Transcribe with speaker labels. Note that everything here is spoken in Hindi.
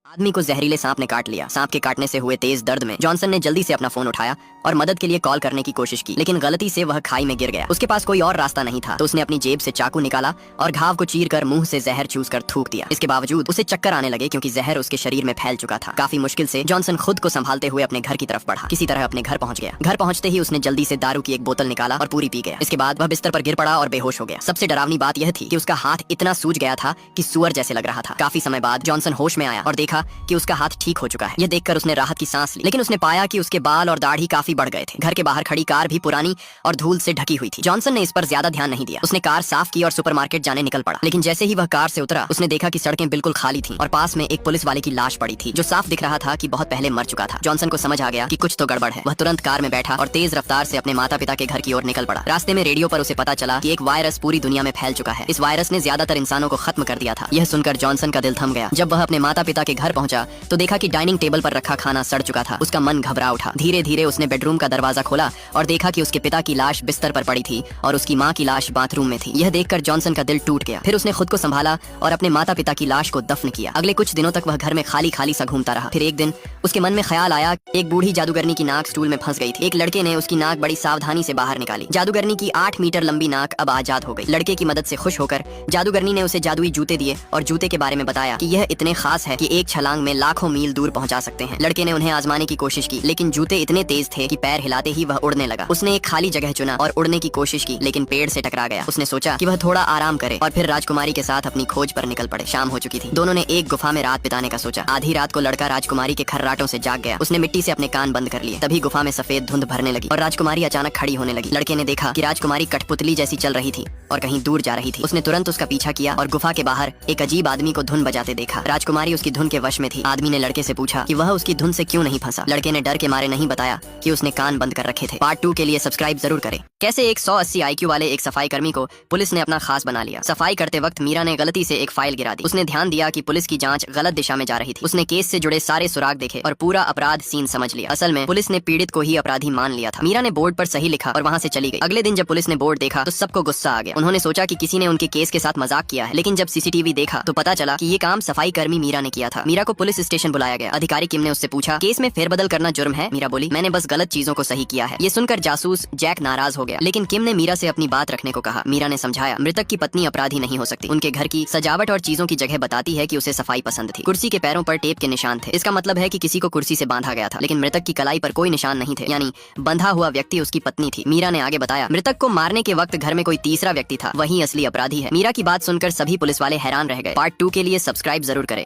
Speaker 1: आदमी को जहरीले सांप ने काट लिया। सांप के काटने से हुए तेज दर्द में जॉनसन ने जल्दी से अपना फोन उठाया और मदद के लिए कॉल करने की कोशिश की, लेकिन गलती से वह खाई में गिर गया। उसके पास कोई और रास्ता नहीं था, तो उसने अपनी जेब से चाकू निकाला और घाव को चीरकर मुंह से जहर चूस कर थूक दिया। इसके बावजूद उसे चक्कर आने लगे क्योंकि जहर उसके शरीर में फैल चुका था। काफी मुश्किल से जॉनसन खुद को संभालते हुए अपने घर की तरफ बढ़ा। किसी तरह अपने घर पहुंच गया। घर पहुंचते ही उसने जल्दी से दारू की एक बोतल निकाला और पूरी पी गया। इसके बाद वह बिस्तर पर गिर पड़ा और बेहोश हो गया। सबसे डरावनी बात यह थी कि उसका हाथ इतना सूज गया था कि सुअर जैसे लग रहा था। काफी समय बाद जॉनसन होश में आया और देखा कि उसका हाथ ठीक हो चुका है। यह देखकर उसने राहत की सांस ली, लेकिन उसने पाया कि उसके बाल और दाढ़ी काफी बढ़ गए थे। घर के बाहर खड़ी कार भी पुरानी और धूल से ढकी हुई थी। जॉनसन ने इस पर ज्यादा ध्यान नहीं दिया। उसने कार साफ की और सुपरमार्केट जाने निकल पड़ा, लेकिन जैसे ही वह कार से उतरा उसने देखा कि सड़कें बिल्कुल खाली थीं और पास में एक पुलिस वाले की लाश पड़ी थी, जो साफ दिख रहा था कि बहुत पहले मर चुका था। जॉनसन को समझ आ गया कि कुछ तो गड़बड़ है। वह तुरंत कार में बैठा और तेज रफ्तार से अपने माता पिता के घर की ओर निकल पड़ा। रास्ते में रेडियो पर उसे पता चला कि एक वायरस पूरी दुनिया में फैल चुका है। इस वायरस ने ज्यादातर इंसानों को खत्म कर दिया था। यह सुनकर जॉनसन का दिल थम गया। जब वह अपने माता पिता के घर पहुंचा तो देखा कि डाइनिंग टेबल पर रखा खाना सड़ चुका था। उसका मन घबरा उठा। धीरे धीरे उसने बेडरूम का दरवाजा खोला और देखा कि उसके पिता की लाश बिस्तर पर पड़ी थी और उसकी माँ की लाश बाथरूम में थी। यह देखकर जॉनसन का दिल टूट गया। फिर उसने खुद को संभाला और अपने माता पिता की लाश को दफन किया। अगले कुछ दिनों तक वह घर में खाली खाली सा घूमता रहा। फिर एक दिन उसके मन में ख्याल आया, एक बूढ़ी जादूगरनी की नाक स्टूल में फंस गई थी। एक लड़के ने उसकी नाक बड़ी सावधानी से बाहर निकाली। जादूगरनी की 8 मीटर लंबी नाक अब आजाद हो गई। लड़के की मदद से खुश होकर जादूगरनी ने उसे जादुई जूते दिए और जूते के बारे में बताया कि यह इतने खास है कि एक छलांग में लाखों मील दूर पहुंचा सकते हैं। लड़के ने उन्हें आजमाने की कोशिश की, लेकिन जूते इतने तेज थे कि पैर हिलाते ही वह उड़ने लगा। उसने एक खाली जगह चुना और उड़ने की कोशिश की, लेकिन पेड़ से टकरा गया। उसने सोचा कि वह थोड़ा आराम करे और फिर राजकुमारी के साथ अपनी खोज पर निकल पड़े। शाम हो चुकी थी। दोनों ने एक गुफा में रात बिताने का सोचा। आधी रात को लड़का राजकुमारी के खर्राटों से जाग गया। उसने मिट्टी से अपने कान बंद कर लिए। तभी गुफा में सफेद धुंध भरने लगी और राजकुमारी अचानक खड़ी होने लगी। लड़के ने देखा कि राजकुमारी कठपुतली जैसी चल रही थी और कहीं दूर जा रही थी। उसने तुरंत उसका पीछा किया और गुफा के बाहर एक अजीब आदमी को धुन बजाते देखा। राजकुमारी उसकी धुन के वश में थी। आदमी ने लड़के से पूछा कि वह उसकी धुन से क्यों नहीं फंसा। लड़के ने डर के मारे नहीं बताया कि उसने कान बंद कर रखे थे। पार्ट 2 के लिए सब्सक्राइब जरूर करें। कैसे एक 180 IQ वाले एक सफाई कर्मी को पुलिस ने अपना खास बना लिया। सफाई करते वक्त मीरा ने गलती से एक फाइल गिरा दी। उसने ध्यान दिया कि पुलिस की जांच गलत दिशा में जा रही थी। उसने केस से जुड़े सारे सुराग देखे और पूरा अपराध सीन समझ लिया। असल में पुलिस ने पीड़ित को ही अपराधी मान लिया था। मीरा ने बोर्ड पर सही लिखा और वहाँ से चली गई। अगले दिन जब पुलिस ने बोर्ड देखा तो सबको गुस्सा आ गया। उन्होंने सोचा कि किसी ने उनके केस के साथ मजाक किया है, लेकिन जब CCTV देखा तो पता चला कि ये काम सफाई कर्मी मीरा ने किया था। मीरा को पुलिस स्टेशन बुलाया गया। अधिकारी किम ने उससे पूछा, केस में फेरबदल करना जुर्म है? मीरा बोली, मैंने बस गलत चीजों को सही किया है। ये सुनकर जासूस जैक नाराज हो गया, लेकिन किम ने मीरा से अपनी बात रखने को कहा। मीरा ने समझाया, मृतक की पत्नी अपराधी नहीं हो सकती। उनके घर की सजावट और चीजों की जगह बताती है कि उसे सफाई पसंद थी। कुर्सी के पैरों पर टेप के निशान थे। इसका मतलब है कि किसी को कुर्सी से बांधा गया था, लेकिन मृतक की कलाई पर कोई निशान नहीं थे, यानी बंधा हुआ व्यक्ति उसकी पत्नी थी। मीरा ने आगे बताया, मृतक को मारने के वक्त घर में कोई तीसरा व्यक्ति था, वही असली अपराधी है। मीरा की बात सुनकर सभी पुलिस वाले हैरान रह गए। पार्ट 2 के लिए सब्सक्राइब जरूर करें।